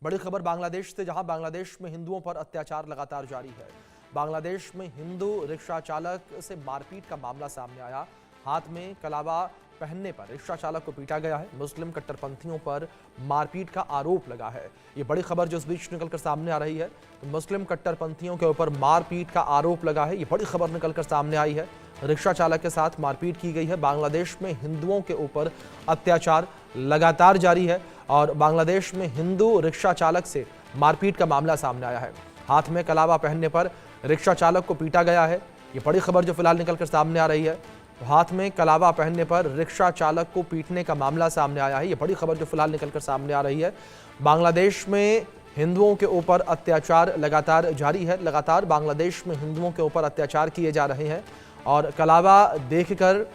बड़ी खबर बांग्लादेश से, जहां बांग्लादेश में हिंदुओं पर अत्याचार लगातार जारी है। बांग्लादेश में हिंदू रिक्शा चालक से मारपीट का मामला सामने आया। हाथ में कलावा पहनने पर रिक्शा चालक को पीटा गया है। मुस्लिम कट्टरपंथियों पर मारपीट का आरोप लगा है। ये बड़ी खबर जो इस बीच निकलकर सामने आ रही है, मुस्लिम कट्टरपंथियों के ऊपर मारपीट का आरोप लगा है। ये बड़ी खबर निकलकर सामने आई है। रिक्शा चालक के साथ मारपीट की गई है। बांग्लादेश में हिंदुओं के ऊपर अत्याचार लगातार जारी है और बांग्लादेश में हिंदू रिक्शा चालक से मारपीट का मामला सामने आया है। हाथ में कलावा पहनने पर रिक्शा चालक को पीटा गया है। ये बड़ी खबर जो फिलहाल निकलकर सामने आ रही है। हाथ में कलावा पहनने पर रिक्शा चालक को पीटने का मामला सामने आया है। ये बड़ी खबर जो फिलहाल निकलकर सामने आ रही है। बांग्लादेश में हिंदुओं के ऊपर अत्याचार लगातार जारी है। लगातार बांग्लादेश में हिंदुओं के ऊपर अत्याचार किए जा रहे हैं और कलावा देखकर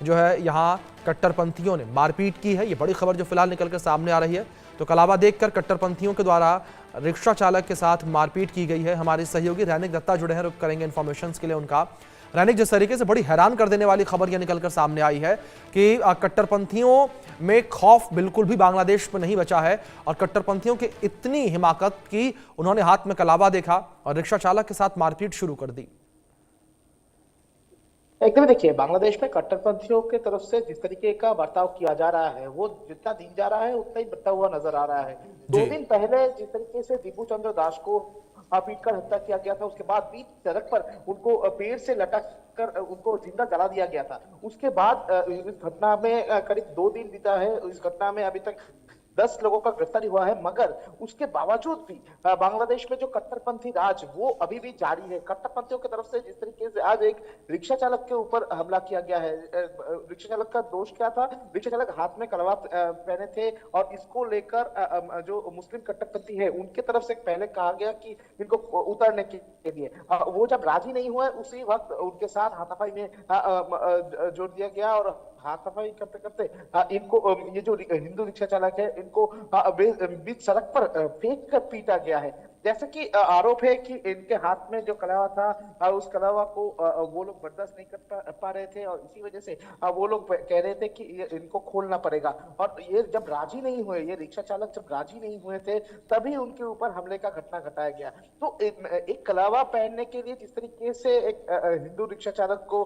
जो है यहाँ कट्टरपंथियों ने मारपीट की है। ये बड़ी खबर जो फिलहाल निकलकर सामने आ रही है। तो कलावा देखकर कट्टरपंथियों के द्वारा रिक्शा चालक के साथ मारपीट की गई है। हमारे सहयोगी रैनिक दत्ता जुड़े हैं, रुक करेंगे इन्फॉर्मेशन के लिए उनका। रैनिक, जिस तरीके से बड़ी हैरान कर देने वाली खबर यह निकलकर सामने आई है कि कट्टरपंथियों में खौफ बिल्कुल भी बांग्लादेश में नहीं बचा है और कट्टरपंथियों की इतनी हिमाकत की उन्होंने हाथ में कलावा देखा और रिक्शा चालक के साथ मारपीट शुरू कर दी। एकदम देखिए, बांग्लादेश में कट्टरपंथियों की तरफ से जिस तरीके का बर्ताव किया जा रहा है, वो जितना दिन जा रहा है उतना ही बढ़ता हुआ नजर आ रहा है। 2 दिन पहले जिस तरीके से दीपू चंद्र दास को पीट कर हत्या किया गया था, उसके बाद बीच सड़क पर उनको पेड़ से लटक कर उनको जिंदा जला दिया गया था। उसके बाद इस घटना में करीब 2 दिन बीता है। इस घटना में अभी तक 10 लोगों का गिरफ्तारी हुआ है, मगर उसके बावजूद भी बांग्लादेश में जो कट्टरपंथी राज वो अभी भी जारी है। कट्टरपंथियों की तरफ से जिस तरीके से आज एक रिक्शा चालक के ऊपर हमला किया गया है। रिक्शा चालक का दोष क्या था? रिक्शा चालक हाथ में कलवा पहने थे और इसको लेकर जो मुस्लिम कट्टरपंथी है उनके तरफ से पहले कहा गया कि इनको उतारने के लिए। वो जब राजी नहीं हुए, उसी वक्त उनके साथ हाथापाई में जोड़ दिया गया और हाथापाई करते करते इनको ये जो हिंदू रिक्शा चालक है इनको बीच सड़क पर फेंक कर पीटा गया है। जैसे कि आरोप है कि इनके हाथ में जो कलावा था, उस कलावा को वो लोग बर्दाश्त नहीं कर पा रहे थे और इसी वजह से वो लोग कह रहे थे कि इनको खोलना पड़ेगा। और ये जब राजी नहीं हुए, ये रिक्शा चालक जब राजी नहीं हुए थे, तभी उनके ऊपर हमले का घटना घटाया गया। तो एक कलावा पहनने के लिए जिस तरीके से एक हिंदू रिक्शा चालक को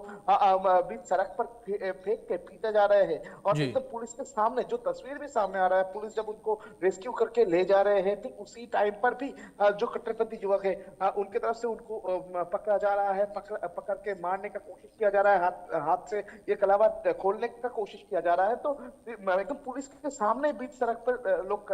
बीच सड़क पर फेंक के पीटा जा रहे हैं और तो पुलिस के सामने जो तस्वीर भी सामने आ रहा है, पुलिस जब उनको रेस्क्यू करके ले जा रहे हैं, ठीक उसी टाइम पर भी जो कट्टरपंथी युवक है उनके तरफ से उनको पकड़ा जा रहा है, पकड़ के मारने का कोशिश किया जा रहा है, हाथ से ये कलावा खोलने का कोशिश किया जा रहा है। तो एकदम पुलिस के सामने बीच सड़क पर लोग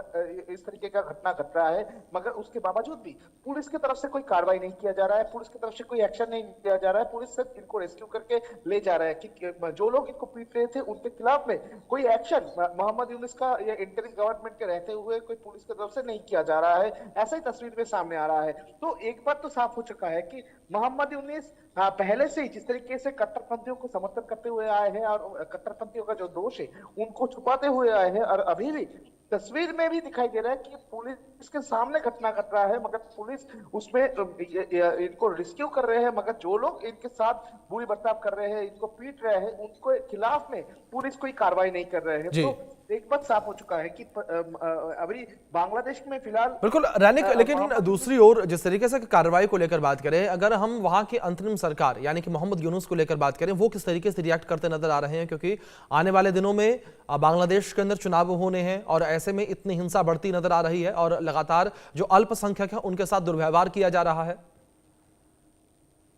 इस तरीके का घटना घट रहा है, मगर उसके बावजूद भी पुलिस की तरफ से कोई कार्रवाई नहीं किया जा रहा है, पुलिस की तरफ से कोई एक्शन नहीं लिया जा रहा है। पुलिस सिर्फ इनको रेस्क्यू करके ले जा रहा है कि जो लोग इनको पीट रहे थे उनके खिलाफ में कोई एक्शन मोहम्मद यूनुस का या इंटरिम गवर्नमेंट के रहते हुए कोई पुलिस की तरफ से नहीं किया जा रहा है। ऐसा ही तस्वीर में सामने आ रहा है। तो एक बार तो साफ हो चुका है कि मोहम्मद यूनुस पहले से ही जिस तरीके से कट्टरपंथियों को समर्थन करते हुए आए हैं और कट्टरपंथियों का जो दोष है उनको छुपाते हुए आए हैं, और अभी भी तस्वीर में भी दिखाई दे रहा है कि पुलिस के सामने घटना घट रहा है, मगर पुलिस उसमें इनको रेस्क्यू कर रहे हैं, मगर जो लोग इनके साथ बुरी बर्ताव कर रहे हैं, इनको पीट रहे हैं, उनके खिलाफ में पुलिस कोई कार्रवाई नहीं कर रहे हैं। तो एक बात साफ हो चुका है कि अभी बांग्लादेश में फिलहाल बिल्कुल रैनिक, लेकिन दूसरी ओर जिस तरीके से कार्रवाई को लेकर बात करें, अगर हम वहां की अंतरिम सरकार यानी कि मोहम्मद यूनुस को लेकर बात करें, वो किस तरीके से रिएक्ट करते नजर आ रहे हैं? क्योंकि आने वाले दिनों में बांग्लादेश के अंदर चुनाव होने हैं और ऐसे में इतनी हिंसा बढ़ती नजर आ रही है और लगातार जो अल्पसंख्यक है उनके साथ दुर्व्यवहार किया जा रहा है।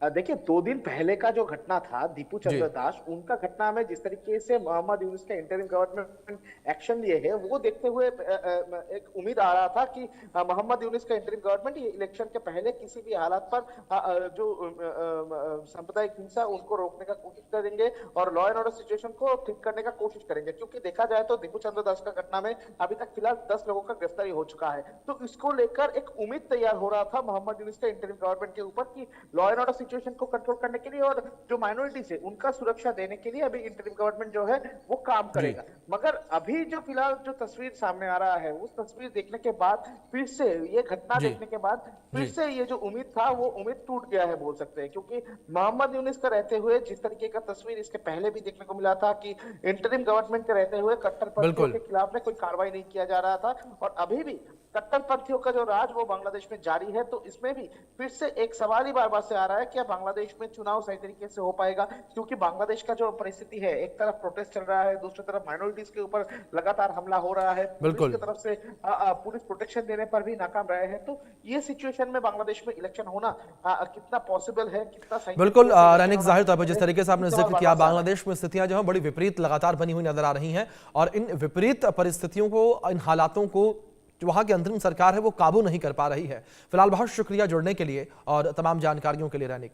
देखिए, 2 दिन पहले का जो घटना था दीपू चंद्र दास, उनका घटना में जिस तरीके से मोहम्मद यूनुस का इंटरिम गवर्नमेंट एक्शन लिए है, वो देखते हुए एक उम्मीद आ रहा था कि मोहम्मद यूनुस का इंटरिम गवर्नमेंट ये इलेक्शन के पहले किसी भी हालात पर जो सांप्रदायिक हिंसा उनको रोकने का कोशिश करेंगे और लॉ एंड ऑर्डर सिचुएशन को ठीक करने का कोशिश करेंगे। क्योंकि देखा जाए तो दीपू चंद्र दास का घटना में अभी तक फिलहाल 10 लोगों का गिरफ्तारी हो चुका है। तो इसको लेकर एक उम्मीद तैयार हो रहा था मोहम्मद यूनुस का इंटरिम गवर्नमेंट के ऊपर कि लॉ एंड ऑर्डर सिचुएशन को कंट्रोल करने के लिए और जो माइनॉरिटीज है उनका सुरक्षा देने के लिए अभी इंटरिम गवर्नमेंट जो है वो काम करेगा। मगर अभी जो फिलहाल जो तस्वीर सामने आ रहा है, उस तस्वीर देखने के बाद फिर से ये घटना देखने के बाद फिर से ये जो उम्मीद था वो उम्मीद टूट गया है बोल सकते हैं, क्योंकि मोहम्मद यूनिस का रहते हुए जिस तरीके का तस्वीर इसके पहले भी देखने को मिला था कि इंटरिम गवर्नमेंट के रहते हुए कट्टरपंथियों के खिलाफ में कोई कार्रवाई नहीं किया जा रहा था, और अभी भी कट्टरपंथियों का जो राज वो बांग्लादेश में जारी है। तो इसमें भी फिर से एक सवाल ही बार बार से आ रहा है कि बांग्लादेश में चुनाव सही तरीके से हो पाएगा, क्योंकि बांग्लादेश का जो परिस्थिति है, एक तरफ प्रोटेस्ट चल रहा है, दूसरी तरफ माइनॉरिटीज के ऊपर लगातार हमला हो रहा है, पुलिस की तरफ से पुलिस प्रोटेक्शन देने पर भी नाकाम रहे हैं। तो ये सिचुएशन में बांग्लादेश में इलेक्शन होना कितना पॉसिबल है, कितना सही। बिल्कुल रैनिक, जाहिर तौर पर जिस तरीके से आपने जिक्र किया, बांग्लादेश में स्थितियां जो है बड़ी विपरीत लगातार बनी हुई नजर आ रही हैं, और इन विपरीत परिस्थितियों को, इन हालातों को जो वहां की अंतरिम सरकार है वो काबू नहीं कर पा रही है। फिलहाल बहुत शुक्रिया जुड़ने के लिए और तमाम जानकारियों के लिए रैनिक।